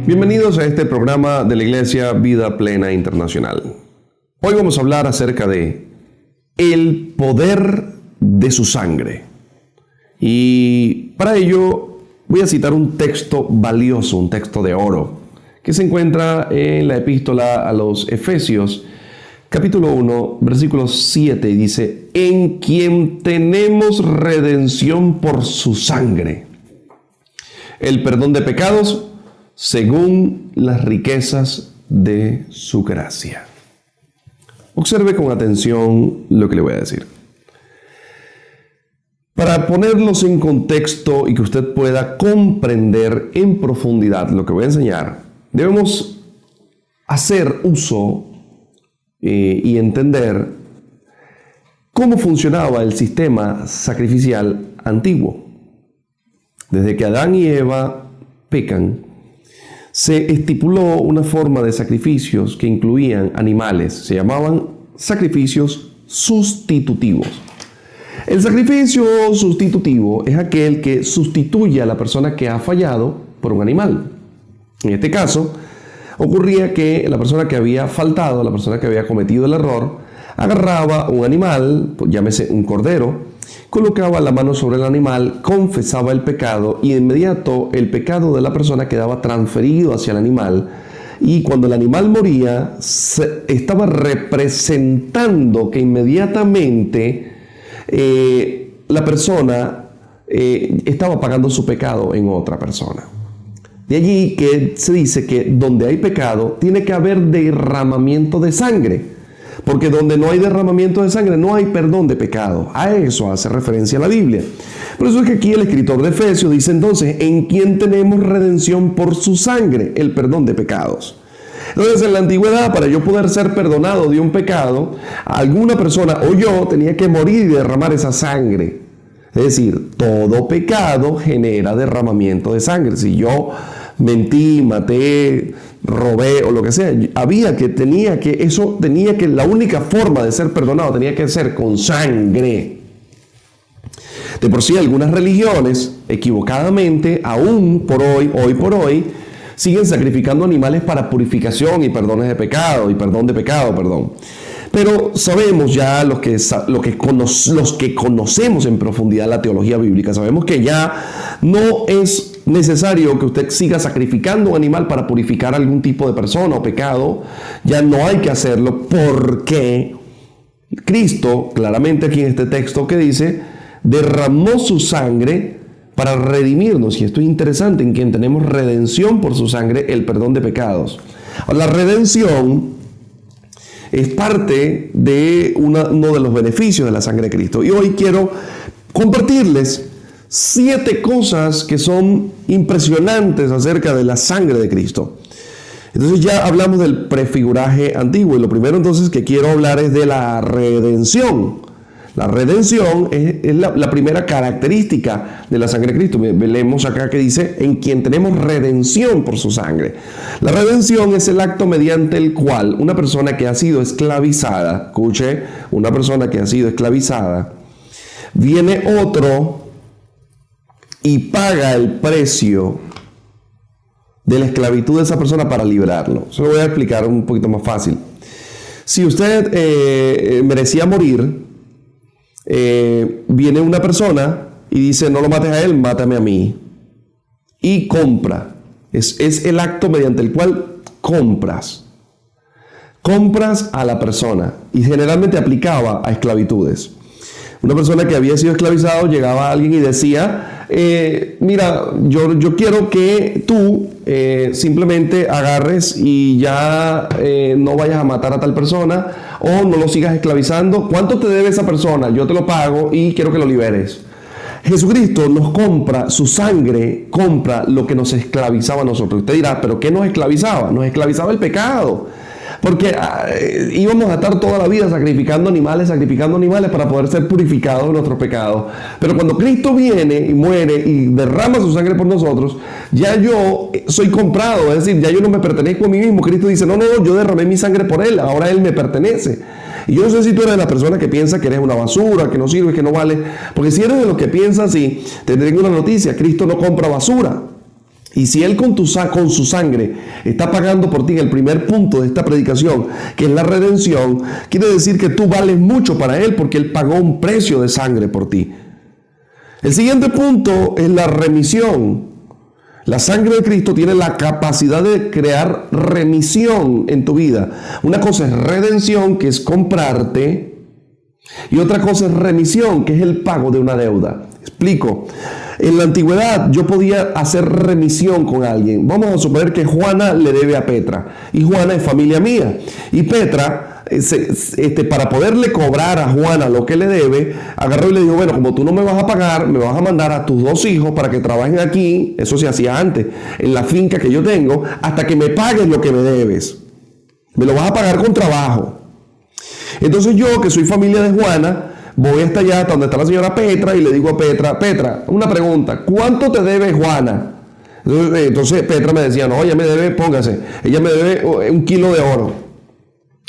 Bienvenidos a este programa de la Iglesia Vida Plena Internacional. Hoy vamos a hablar acerca de el poder de su sangre. Y para ello voy a citar un texto valioso, un texto de oro, que se encuentra en la epístola a los Efesios, capítulo 1, versículo 7, y dice: en quien tenemos redención por su sangre, el perdón de pecados, según las riquezas de su gracia. Observe con atención lo que le voy a decir. Para ponerlos en contexto y que usted pueda comprender en profundidad lo que voy a enseñar, debemos hacer uso y entender cómo funcionaba el sistema sacrificial antiguo. Desde que Adán y Eva pecan, se estipuló una forma de sacrificios que incluían animales. Se llamaban sacrificios sustitutivos. El sacrificio sustitutivo es aquel que sustituye a la persona que ha fallado por un animal. En este caso, ocurría que la persona que había faltado, la persona que había cometido el error, agarraba un animal, llámese un cordero, colocaba la mano sobre el animal, confesaba el pecado y de inmediato el pecado de la persona quedaba transferido hacia el animal, y cuando el animal moría estaba representando que inmediatamente la persona estaba pagando su pecado en otra persona. De allí que se dice que donde hay pecado tiene que haber derramamiento de sangre. Porque donde no hay derramamiento de sangre no hay perdón de pecado. A eso hace referencia la Biblia. Por eso es que aquí el escritor de Efesios dice entonces: en quien tenemos redención por su sangre, el perdón de pecados. Entonces, en la antigüedad, para yo poder ser perdonado de un pecado, alguna persona o yo tenía que morir y derramar esa sangre. Es decir, todo pecado genera derramamiento de sangre. Si yo mentí, maté, robé o lo que sea, la única forma de ser perdonado tenía que ser con sangre. De por sí, algunas religiones equivocadamente, hoy por hoy, siguen sacrificando animales para purificación y perdones de pecado y perdón de pecado, Pero sabemos ya, los que conocemos en profundidad la teología bíblica, sabemos que ya no es necesario que usted siga sacrificando un animal para purificar algún tipo de persona o pecado. Ya no hay que hacerlo, porque Cristo, claramente aquí en este texto que dice, derramó su sangre para redimirnos. Y esto es interesante: en quien tenemos redención por su sangre, el perdón de pecados. La redención es parte de uno de los beneficios de la sangre de Cristo. Y hoy quiero compartirles 7 cosas que son impresionantes acerca de la sangre de Cristo. Entonces ya hablamos del prefiguraje antiguo, y lo primero entonces que quiero hablar es de la redención. La redención es la primera característica de la sangre de Cristo. Leemos acá que dice: en quien tenemos redención por su sangre. La redención es el acto mediante el cual una persona que ha sido esclavizada, escuche, una persona que ha sido esclavizada, viene otro y paga el precio de la esclavitud de esa persona para librarlo. Se lo voy a explicar un poquito más fácil. Si usted merecía morir, viene una persona y dice: no lo mates a él, mátame a mí. Y compra. Es el acto mediante el cual compras a la persona. Y generalmente aplicaba a esclavitudes. Una persona que había sido esclavizado, llegaba a alguien y decía: mira, yo quiero que tú simplemente agarres y ya no vayas a matar a tal persona, o no lo sigas esclavizando. ¿Cuánto te debe esa persona? Yo te lo pago y quiero que lo liberes. Jesucristo nos compra, su sangre compra lo que nos esclavizaba a nosotros. Usted dirá: ¿pero qué nos esclavizaba? Nos esclavizaba el pecado. Porque íbamos a estar toda la vida sacrificando animales para poder ser purificados de nuestros pecados. Pero cuando Cristo viene y muere y derrama su sangre por nosotros, ya yo soy comprado. Es decir, ya yo no me pertenezco a mí mismo. Cristo dice: no, yo derramé mi sangre por Él, ahora Él me pertenece. Y yo no sé si tú eres de la persona que piensa que eres una basura, que no sirves, que no vale. Porque si eres de los que piensan así, te tengo una noticia: Cristo no compra basura. Y si Él con su sangre está pagando por ti en el primer punto de esta predicación, que es la redención, quiere decir que tú vales mucho para Él porque Él pagó un precio de sangre por ti. El siguiente punto es la remisión. La sangre de Cristo tiene la capacidad de crear remisión en tu vida. Una cosa es redención, que es comprarte, y otra cosa es remisión, que es el pago de una deuda. Explico. En la antigüedad yo podía hacer remisión con alguien. Vamos a suponer que Juana le debe a Petra, y Juana es familia mía, y Petra, para poderle cobrar a Juana lo que le debe, agarró y le dijo, bueno, como tú no me vas a pagar, me vas a mandar a tus 2 hijos para que trabajen aquí, eso se hacía antes, en la finca que yo tengo, hasta que me pagues lo que me debes. Me lo vas a pagar con trabajo. Entonces yo, que soy familia de Juana, voy hasta allá, hasta donde está la señora Petra, y le digo a Petra, Petra, una pregunta, ¿cuánto te debe Juana? Entonces Petra me decía, no, ella me debe, póngase, ella me debe 1 kilo de oro.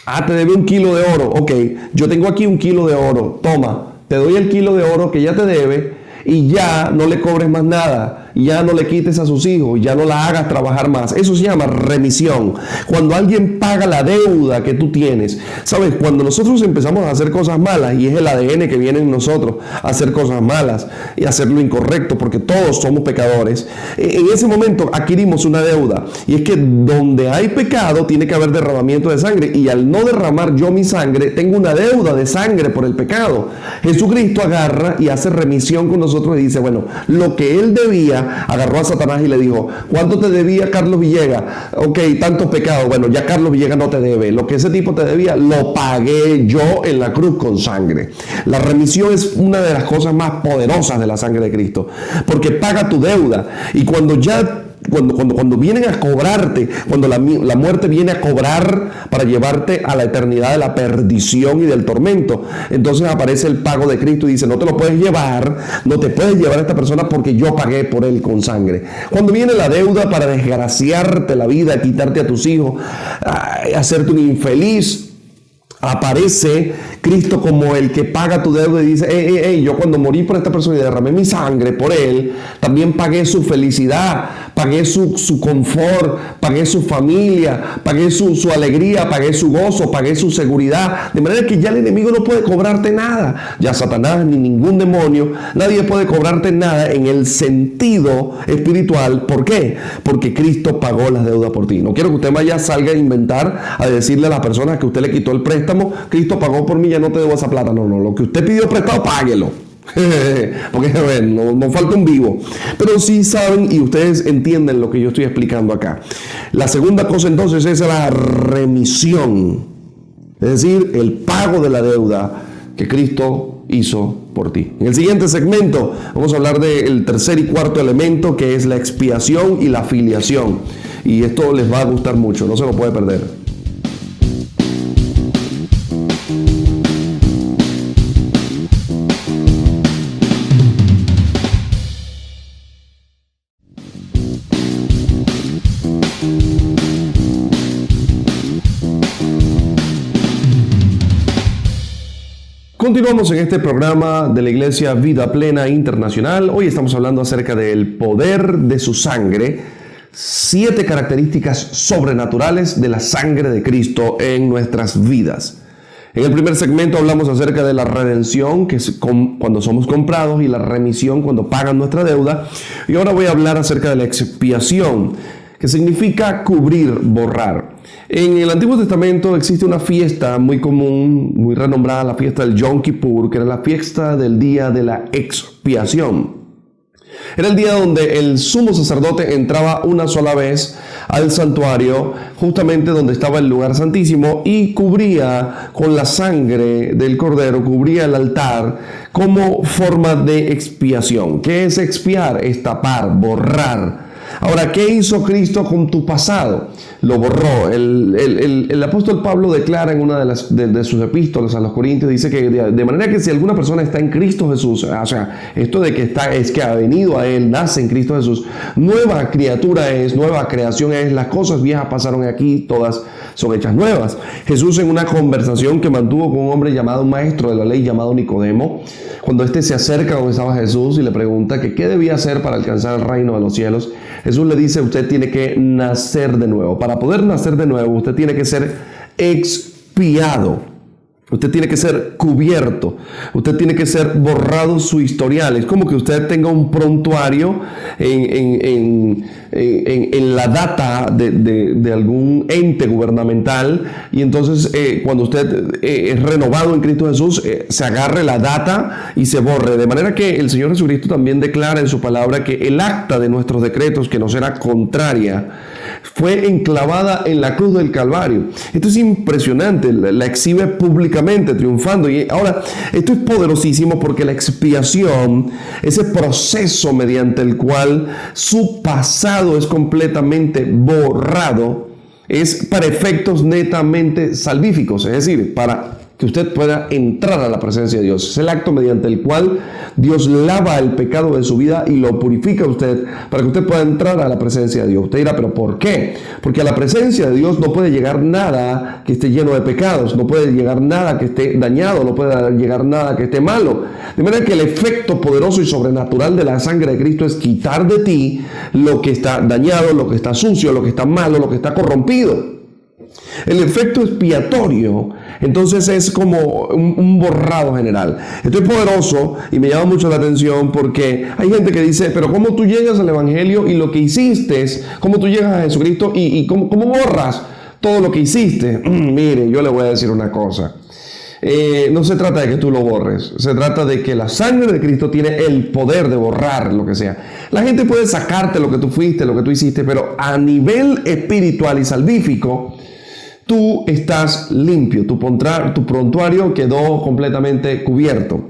Ah, te debe 1 kilo de oro. Ok, yo tengo aquí 1 kilo de oro. Toma, te doy el kilo de oro que ya te debe y ya no le cobres más nada. Ya no le quites a sus hijos, ya no la hagas trabajar más. Eso se llama remisión. Cuando alguien paga la deuda que tú tienes. ¿Sabes? Cuando nosotros empezamos a hacer cosas malas, y es el ADN que viene en nosotros, a hacer cosas malas y hacer lo incorrecto, porque todos somos pecadores, en ese momento adquirimos una deuda. Y es que donde hay pecado tiene que haber derramamiento de sangre. Y al no derramar yo mi sangre, tengo una deuda de sangre por el pecado. Jesucristo agarra y hace remisión con nosotros y dice, bueno, lo que Él debía, agarró a Satanás y le dijo, ¿cuánto te debía Carlos Villegas? Ok, tantos pecados. Bueno, ya Carlos Villegas no te debe. Lo que ese tipo te debía, lo pagué yo en la cruz con sangre. La remisión es una de las cosas más poderosas de la sangre de Cristo, porque paga tu deuda. Y cuando vienen a cobrarte, cuando la muerte viene a cobrar para llevarte a la eternidad de la perdición y del tormento, entonces aparece el pago de Cristo y dice, no te lo puedes llevar, no te puedes llevar a esta persona porque yo pagué por él con sangre. Cuando viene la deuda para desgraciarte la vida, quitarte a tus hijos, hacerte un infeliz, aparece Cristo como el que paga tu deuda y dice, yo cuando morí por esta persona y derramé mi sangre por él, también pagué su felicidad, pagué su confort, pagué su familia, pagué su alegría, pagué su gozo, pagué su seguridad, de manera que ya el enemigo no puede cobrarte nada, ya Satanás ni ningún demonio, nadie puede cobrarte nada en el sentido espiritual. ¿Por qué? Porque Cristo pagó las deudas por ti. No quiero que usted vaya, salga a inventar, a decirle a las personas que usted le quitó el préstamo, Cristo pagó por mí, ya no te debo esa plata. No, lo que usted pidió prestado, páguelo. Porque no falta un vivo. Pero sí saben y ustedes entienden lo que yo estoy explicando acá. La segunda cosa entonces es la remisión, es decir, el pago de la deuda que Cristo hizo por ti. En el siguiente segmento vamos a hablar del tercer y cuarto elemento, que es la expiación y la filiación. Y esto les va a gustar mucho, no se lo puede perder. Continuamos en este programa de la Iglesia Vida Plena Internacional. Hoy estamos hablando acerca del poder de su sangre, 7 características sobrenaturales de la sangre de Cristo en nuestras vidas. En el primer segmento hablamos acerca de la redención, que es cuando somos comprados, y la remisión, cuando pagan nuestra deuda. Y ahora voy a hablar acerca de la expiación, que significa cubrir, borrar. En el Antiguo Testamento existe una fiesta muy común, muy renombrada, la fiesta del Yom Kippur, que era la fiesta del día de la expiación. Era el día donde el sumo sacerdote entraba una sola vez al santuario, justamente donde estaba el lugar santísimo, y cubría con la sangre del cordero, cubría el altar como forma de expiación. ¿Qué es expiar? Es tapar, borrar. Ahora, ¿qué hizo Cristo con tu pasado? Lo borró. El apóstol Pablo declara en una de sus epístolas a los Corintios, dice que de manera que si alguna persona está en Cristo Jesús, o sea, esto de que es que ha venido a él, nace en Cristo Jesús, nueva criatura es, nueva creación es, las cosas viejas pasaron aquí, todas son hechas nuevas. Jesús, en una conversación que mantuvo con un hombre llamado, un maestro de la ley llamado Nicodemo, cuando éste se acerca donde estaba Jesús y le pregunta que qué debía hacer para alcanzar el reino de los cielos, Jesús le dice, usted tiene que nacer de nuevo. Para poder nacer de nuevo, usted tiene que ser expiado. Usted tiene que ser cubierto, usted tiene que ser borrado su historial. Es como que usted tenga un prontuario en la data de algún ente gubernamental, y entonces cuando usted es renovado en Cristo Jesús, se agarre la data y se borre. De manera que el Señor Jesucristo también declara en su palabra que el acta de nuestros decretos, que nos era contraria, fue enclavada en la cruz del Calvario. Esto es impresionante, la exhibe públicamente, triunfando. Y ahora, esto es poderosísimo porque la expiación, ese proceso mediante el cual su pasado es completamente borrado, es para efectos netamente salvíficos, es decir, para que usted pueda entrar a la presencia de Dios. Es el acto mediante el cual Dios lava el pecado de su vida y lo purifica a usted para que usted pueda entrar a la presencia de Dios. Usted dirá, ¿pero por qué? Porque a la presencia de Dios no puede llegar nada que esté lleno de pecados, no puede llegar nada que esté dañado, no puede llegar nada que esté malo. De manera que el efecto poderoso y sobrenatural de la sangre de Cristo es quitar de ti lo que está dañado, lo que está sucio, lo que está malo, lo que está corrompido. El efecto expiatorio, entonces, es como un borrado general. Esto es poderoso y me llama mucho la atención porque hay gente que dice, pero ¿cómo tú llegas al Evangelio y lo que hiciste? ¿Cómo tú llegas a Jesucristo y cómo borras todo lo que hiciste? Mire, yo le voy a decir una cosa. No se trata de que tú lo borres, se trata de que la sangre de Cristo tiene el poder de borrar lo que sea. La gente puede sacarte lo que tú fuiste, lo que tú hiciste, pero a nivel espiritual y salvífico, tú estás limpio, tu prontuario quedó completamente cubierto.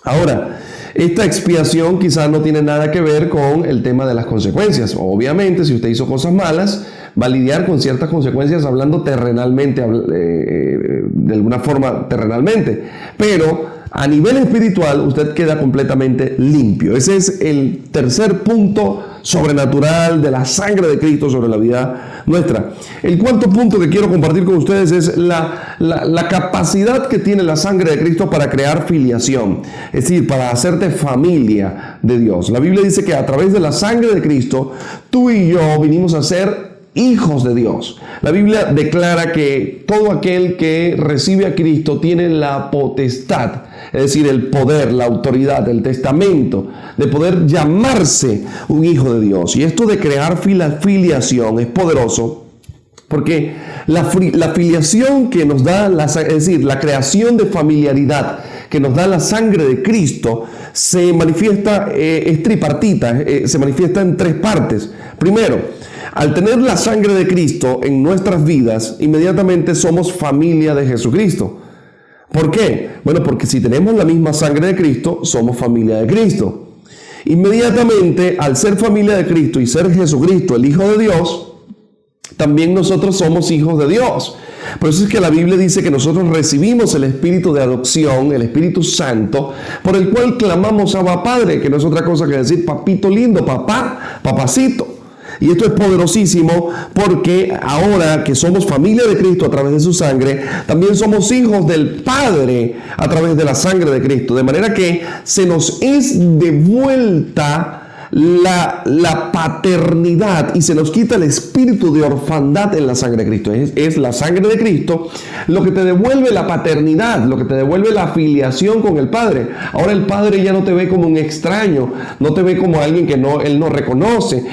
Ahora, esta expiación quizás no tiene nada que ver con el tema de las consecuencias. Obviamente, si usted hizo cosas malas, va a lidiar con ciertas consecuencias hablando terrenalmente, de alguna forma terrenalmente. Pero a nivel espiritual, usted queda completamente limpio. Ese es el tercer punto sobrenatural de la sangre de Cristo sobre la vida nuestra. El cuarto punto que quiero compartir con ustedes es la capacidad que tiene la sangre de Cristo para crear filiación, es decir, para hacerte familia de Dios. La Biblia dice que a través de la sangre de Cristo, tú y yo vinimos a ser hijos de Dios. La Biblia declara que todo aquel que recibe a Cristo tiene la potestad, es decir, el poder, la autoridad, el testamento de poder llamarse un hijo de Dios. Y esto de crear filiación es poderoso porque la filiación que nos da, es decir, la creación de familiaridad que nos da la sangre de Cristo se manifiesta, es tripartita, se manifiesta en tres partes. Primero, al tener la sangre de Cristo en nuestras vidas, inmediatamente somos familia de Jesucristo. ¿Por qué? Bueno, porque si tenemos la misma sangre de Cristo, somos familia de Cristo. Inmediatamente, al ser familia de Cristo y ser Jesucristo el Hijo de Dios, también nosotros somos hijos de Dios. Por eso es que la Biblia dice que nosotros recibimos el espíritu de adopción, el Espíritu Santo, por el cual clamamos Abba Padre, que no es otra cosa que decir papito lindo, papá, papacito. Y esto es poderosísimo porque ahora que somos familia de Cristo a través de su sangre, también somos hijos del Padre a través de la sangre de Cristo. De manera que se nos es devuelta la paternidad y se nos quita el espíritu de orfandad en la sangre de Cristo. Es la sangre de Cristo lo que te devuelve la paternidad, lo que te devuelve la afiliación con el Padre. Ahora el Padre ya no te ve como un extraño, no te ve como alguien que Él no reconoce,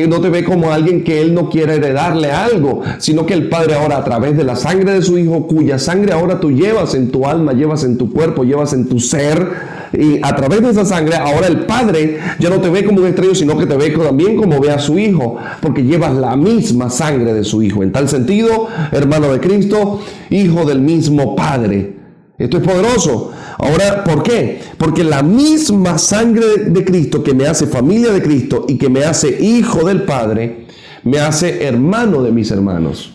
no te ve como alguien que Él no quiere heredarle algo, sino que el Padre ahora, a través de la sangre de su Hijo, cuya sangre ahora tú llevas en tu alma, llevas en tu cuerpo, llevas en tu ser, y a través de esa sangre, ahora el Padre ya no te ve como un extraño, sino que te ve también como ve a su Hijo, porque llevas la misma sangre de su Hijo. En tal sentido, hermano de Cristo, hijo del mismo Padre. Esto es poderoso. Ahora, ¿por qué? Porque la misma sangre de Cristo que me hace familia de Cristo y que me hace hijo del Padre, me hace hermano de mis hermanos.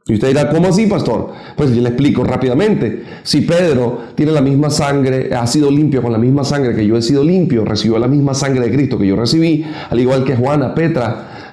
Y usted dirá, ¿cómo así, pastor? Pues yo le explico rápidamente. Si Pedro tiene la misma sangre, ha sido limpio con la misma sangre que yo he sido limpio, recibió la misma sangre de Cristo que yo recibí, al igual que Juana, Petra,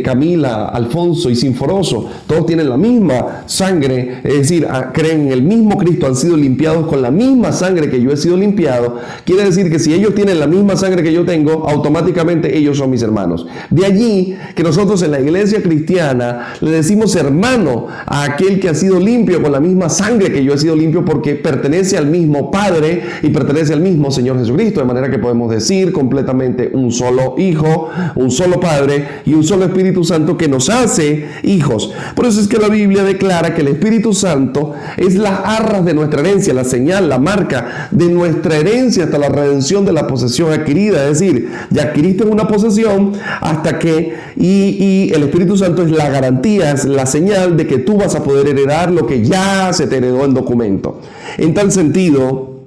Camila, Alfonso y Sinforoso, todos tienen la misma sangre, es decir, creen en el mismo Cristo, han sido limpiados con la misma sangre que yo he sido limpiado. Quiere decir que si ellos tienen la misma sangre que yo tengo, automáticamente ellos son mis hermanos. De allí que nosotros en la iglesia cristiana le decimos hermano a aquel que ha sido limpio con la misma sangre que yo he sido limpio, porque pertenece al mismo Padre y pertenece al mismo Señor Jesucristo, de manera que podemos decir completamente un solo Hijo, un solo Padre y un solo Espíritu Santo que nos hace hijos. Por eso es que la Biblia declara que el Espíritu Santo es las arras de nuestra herencia, la señal, la marca de nuestra herencia hasta la redención de la posesión adquirida. Es decir, ya adquiriste una posesión hasta que, y el Espíritu Santo es la garantía, es la señal de que tú vas a poder heredar lo que ya se te heredó en documento. En tal sentido,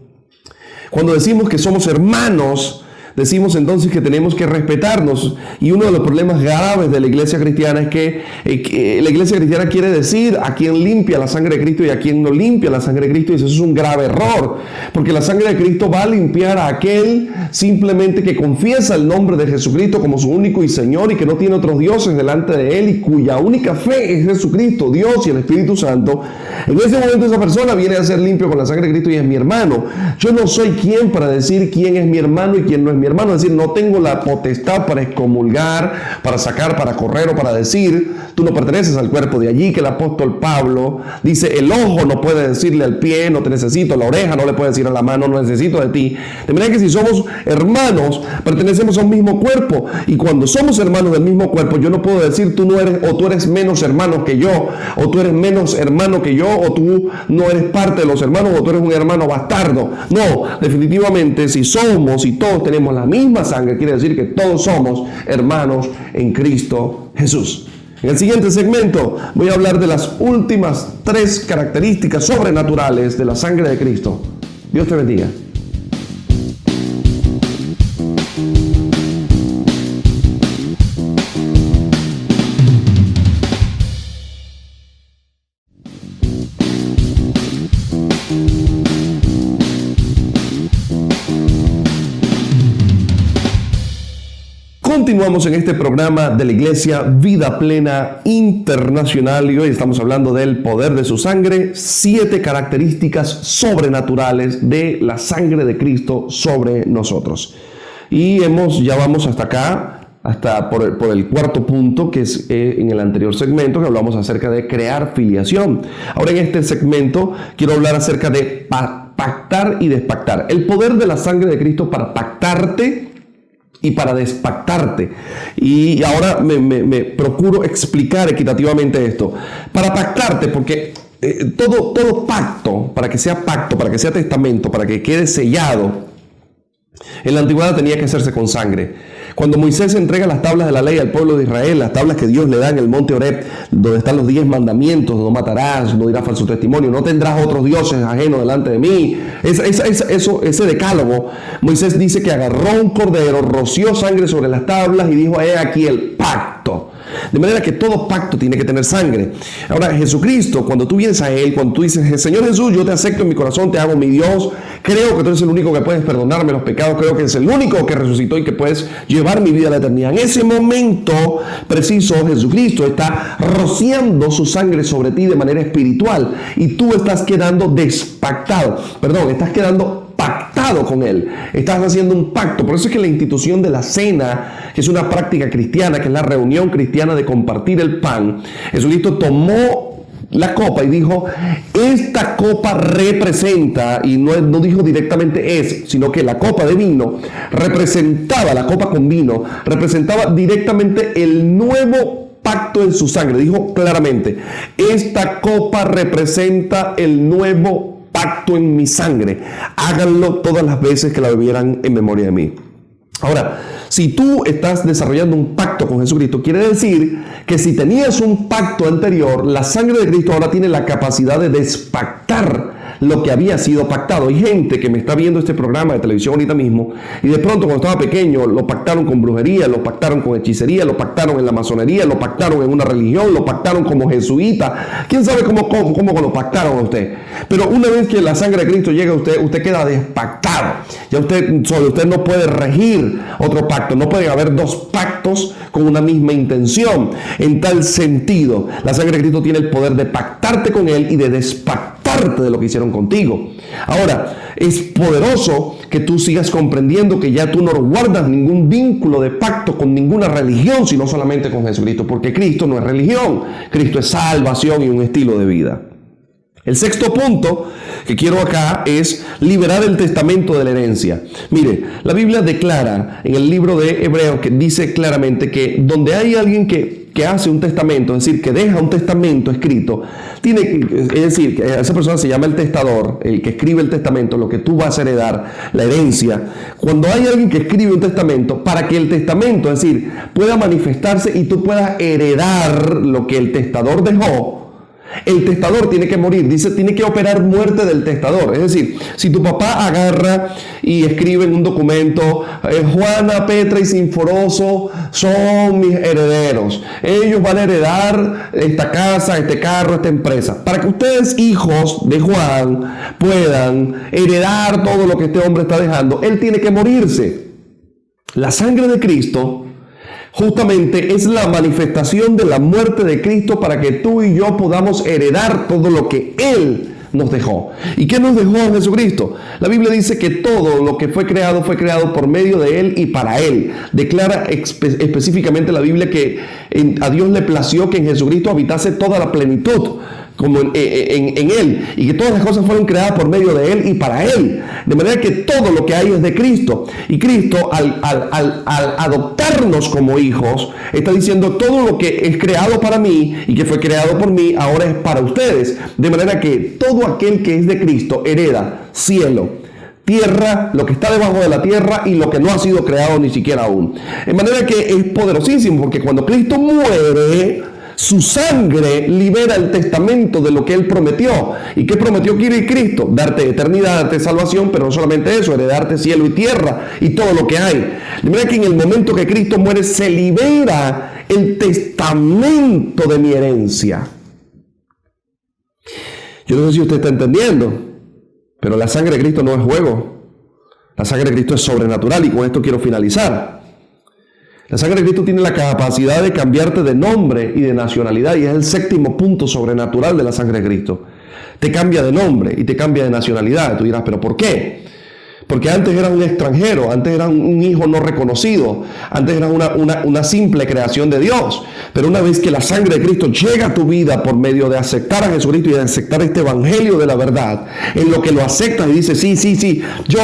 cuando decimos que somos hermanos, decimos entonces que tenemos que respetarnos, y uno de los problemas graves de la iglesia cristiana es que la iglesia cristiana quiere decir a quién limpia la sangre de Cristo y a quién no limpia la sangre de Cristo, y eso es un grave error, porque la sangre de Cristo va a limpiar a aquel simplemente que confiesa el nombre de Jesucristo como su único y Señor y que no tiene otros dioses delante de él y cuya única fe es Jesucristo, Dios y el Espíritu Santo. En ese momento esa persona viene a ser limpio con la sangre de Cristo y es mi hermano. Yo no soy quien para decir quién es mi hermano y quién no es mi hermano, es decir, no tengo la potestad para excomulgar, para sacar, para correr o para decir, tú no perteneces al cuerpo. De allí que el apóstol Pablo dice, el ojo no puede decirle al pie, no te necesito, la oreja no le puede decir a la mano, no necesito de ti. De manera que si somos hermanos, pertenecemos a un mismo cuerpo, y cuando somos hermanos del mismo cuerpo, yo no puedo decir tú no eres, o tú eres menos hermano que yo, o tú eres menos hermano que yo, o tú no eres parte de los hermanos, o tú eres un hermano bastardo. No, definitivamente si somos y todos tenemos la misma sangre, quiere decir que todos somos hermanos en Cristo Jesús. En el siguiente segmento voy a hablar de las últimas 3 características sobrenaturales de la sangre de Cristo. Dios te bendiga. Continuamos en este programa de la Iglesia Vida Plena Internacional, y hoy estamos hablando del poder de su sangre, 7 características sobrenaturales de la sangre de Cristo sobre nosotros. Y ya vamos hasta acá, hasta por el cuarto punto, que es en el anterior segmento, que hablamos acerca de crear filiación. Ahora en este segmento quiero hablar acerca de pactar y despactar. El poder de la sangre de Cristo para pactarte y para despactarte. Y ahora me procuro explicar equitativamente esto. Para pactarte, porque todo pacto, para que sea testamento, para que quede sellado, en la antigüedad tenía que hacerse con sangre. Cuando Moisés entrega las tablas de la ley al pueblo de Israel, las tablas que Dios le da en el monte Horeb, donde están los 10 mandamientos: no matarás, no dirás falso testimonio, no tendrás otros dioses ajenos delante de mí. Ese decálogo, Moisés dice que agarró un cordero, roció sangre sobre las tablas y dijo: he aquí el pacto. De manera que todo pacto tiene que tener sangre. Ahora, Jesucristo, cuando tú vienes a Él, cuando tú dices: Señor Jesús, yo te acepto en mi corazón, te hago mi Dios, creo que tú eres el único que puedes perdonarme los pecados, creo que eres el único que resucitó y que puedes llevar mi vida a la eternidad. En ese momento preciso, Jesucristo está rociando su sangre sobre ti de manera espiritual, y tú estás quedando estás quedando pactado con Él, estás haciendo un pacto. Por eso es que la institución de la cena, que es una práctica cristiana, que es la reunión cristiana de compartir el pan, Jesucristo tomó la copa y dijo: esta copa representa, y no dijo directamente sino que la copa de vino representaba, la copa con vino representaba directamente el nuevo pacto en su sangre. Dijo claramente: esta copa representa el nuevo pacto en mi sangre, háganlo todas las veces que la bebieran en memoria de mí. Ahora, si tú estás desarrollando un pacto con Jesucristo, quiere decir que si tenías un pacto anterior, la sangre de Cristo ahora tiene la capacidad de despactar lo que había sido pactado. Hay gente que me está viendo este programa de televisión ahorita mismo y de pronto cuando estaba pequeño lo pactaron con brujería, lo pactaron con hechicería, lo pactaron en la masonería, lo pactaron en una religión, lo pactaron como jesuita. ¿Quién sabe cómo lo pactaron a usted? Pero una vez que la sangre de Cristo llega a usted, usted queda despactado. Ya sobre usted no puede regir otro pacto. No pueden haber dos pactos con una misma intención. En tal sentido, la sangre de Cristo tiene el poder de pactarte con Él y de despactarte de lo que hicieron contigo. Ahora, es poderoso que tú sigas comprendiendo que ya tú no guardas ningún vínculo de pacto con ninguna religión, sino solamente con Jesucristo, porque Cristo no es religión. Cristo es salvación y un estilo de vida. El sexto punto que quiero acá es liberar el testamento de la herencia. Mire, la Biblia declara en el libro de Hebreos que dice claramente que donde hay alguien que hace un testamento, es decir, que deja un testamento escrito, es decir, que esa persona se llama el testador, el que escribe el testamento, lo que tú vas a heredar, la herencia. Cuando hay alguien que escribe un testamento, para que el testamento, es decir, pueda manifestarse y tú puedas heredar lo que el testador dejó, el testador tiene que morir. Dice, tiene que operar muerte del testador. Es decir, si tu papá agarra y escribe en un documento, Juana, Petra y Sinforoso son mis herederos, ellos van a heredar esta casa, este carro, esta empresa. Para que ustedes, hijos de Juan, puedan heredar todo lo que este hombre está dejando, él tiene que morirse. La sangre de Cristo justamente es la manifestación de la muerte de Cristo para que tú y yo podamos heredar todo lo que Él nos dejó. ¿Y qué nos dejó Jesucristo? La Biblia dice que todo lo que fue creado por medio de Él y para Él. Declara específicamente la Biblia que a Dios le plació que en Jesucristo habitase toda la plenitud, como en Él, y que todas las cosas fueron creadas por medio de Él y para Él, de manera que todo lo que hay es de Cristo. Y Cristo, al adoptarnos como hijos, está diciendo, todo lo que es creado para mí y que fue creado por mí, ahora es para ustedes, de manera que todo aquel que es de Cristo hereda cielo, tierra, lo que está debajo de la tierra y lo que no ha sido creado ni siquiera aún. De manera que es poderosísimo, porque cuando Cristo muere, su sangre libera el testamento de lo que Él prometió. ¿Y qué prometió Cristo? Darte eternidad, darte salvación, pero no solamente eso, heredarte cielo y tierra y todo lo que hay. De manera que en el momento que Cristo muere, se libera el testamento de mi herencia. Yo no sé si usted está entendiendo, pero la sangre de Cristo no es juego. La sangre de Cristo es sobrenatural, y con esto quiero finalizar. La sangre de Cristo tiene la capacidad de cambiarte de nombre y de nacionalidad, y es el séptimo punto sobrenatural de la sangre de Cristo. Te cambia de nombre y te cambia de nacionalidad. Tú dirás, ¿pero por qué? Porque antes eras un extranjero, antes eras un hijo no reconocido, antes eras una simple creación de Dios. Pero una vez que la sangre de Cristo llega a tu vida por medio de aceptar a Jesucristo y de aceptar este evangelio de la verdad, en lo que lo aceptas y dices, sí, yo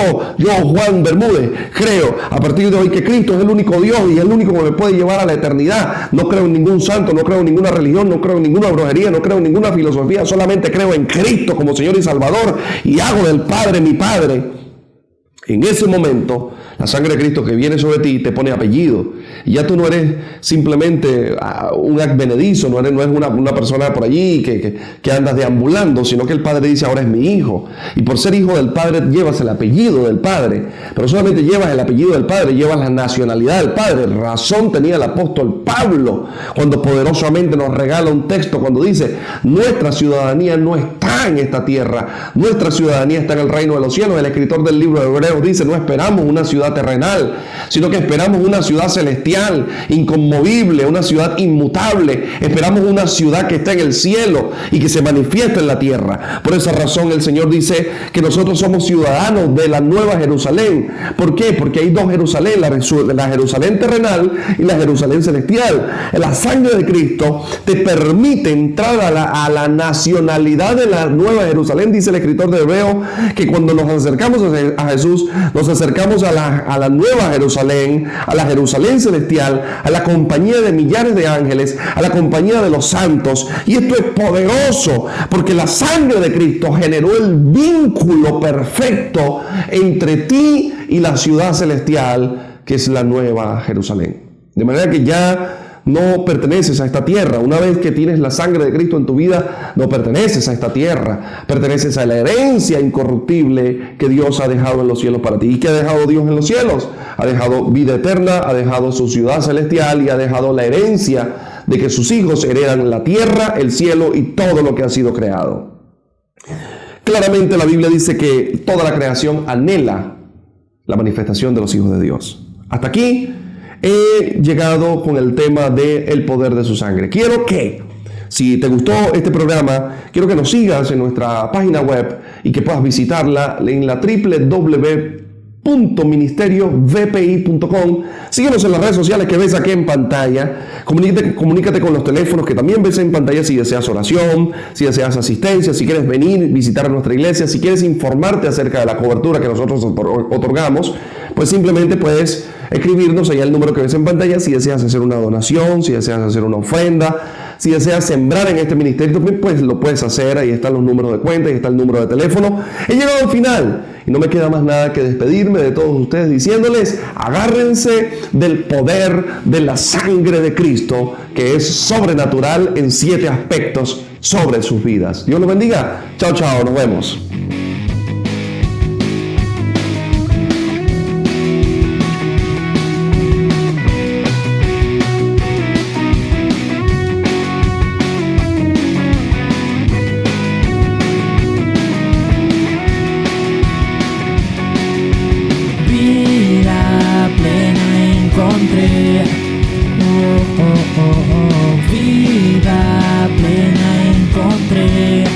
Juan Bermúdez, creo a partir de hoy que Cristo es el único Dios y el único que me puede llevar a la eternidad. No creo en ningún santo, no creo en ninguna religión, no creo en ninguna brujería, no creo en ninguna filosofía, solamente creo en Cristo como Señor y Salvador y hago del Padre mi Padre. En ese momento, la sangre de Cristo que viene sobre ti te pone apellido. Y ya tú no eres simplemente un advenedizo, no es una persona por allí que andas deambulando, sino que el Padre dice, ahora es mi hijo. Y por ser hijo del Padre, llevas el apellido del Padre. Pero solamente llevas el apellido del Padre, llevas la nacionalidad del Padre. Razón tenía el apóstol Pablo cuando poderosamente nos regala un texto cuando dice, nuestra ciudadanía no está en esta tierra, nuestra ciudadanía está en el reino de los cielos. El escritor del libro de Hebreos dice, no esperamos una ciudad terrenal, sino que esperamos una ciudad celestial, inconmovible, una ciudad inmutable. Esperamos una ciudad que está en el cielo y que se manifiesta en la tierra. Por esa razón el Señor dice que nosotros somos ciudadanos de la nueva Jerusalén. ¿Por qué? Porque hay dos Jerusalén, la Jerusalén terrenal y la Jerusalén celestial. La sangre de Cristo te permite entrar a la nacionalidad de la nueva Jerusalén. Dice el escritor de Hebreos que cuando nos acercamos a Jesús, nos acercamos a la nueva Jerusalén, a la Jerusalén celestial, a la compañía de millares de ángeles, a la compañía de los santos. Y esto es poderoso porque la sangre de Cristo generó el vínculo perfecto entre ti y la ciudad celestial, que es la nueva Jerusalén. De manera que ya no perteneces a esta tierra. Una vez que tienes la sangre de Cristo en tu vida, no perteneces a esta tierra. Perteneces a la herencia incorruptible que Dios ha dejado en los cielos para ti. ¿Y qué ha dejado Dios en los cielos? Ha dejado vida eterna, ha dejado su ciudad celestial y ha dejado la herencia de que sus hijos heredan la tierra, el cielo y todo lo que ha sido creado. Claramente la Biblia dice que toda la creación anhela la manifestación de los hijos de Dios. Hasta aquí he llegado con el tema del poder de su sangre. Quiero que, si te gustó este programa, quiero que nos sigas en nuestra página web y que puedas visitarla en la www.ministeriovpi.com. Síguenos en las redes sociales que ves aquí en pantalla. Comunícate con los teléfonos que también ves en pantalla si deseas oración, si deseas asistencia, si quieres venir, visitar a nuestra iglesia, si quieres informarte acerca de la cobertura que nosotros otorgamos, pues simplemente puedes escribirnos allá el número que ves en pantalla si deseas hacer una donación, si deseas hacer una ofrenda, si deseas sembrar en este ministerio, pues lo puedes hacer. Ahí están los números de cuenta, ahí está el número de teléfono. He llegado al final y no me queda más nada que despedirme de todos ustedes diciéndoles: agárrense del poder de la sangre de Cristo, que es sobrenatural en 7 aspectos sobre sus vidas. Dios los bendiga. Chao, chao, nos vemos. Vida plena encontré.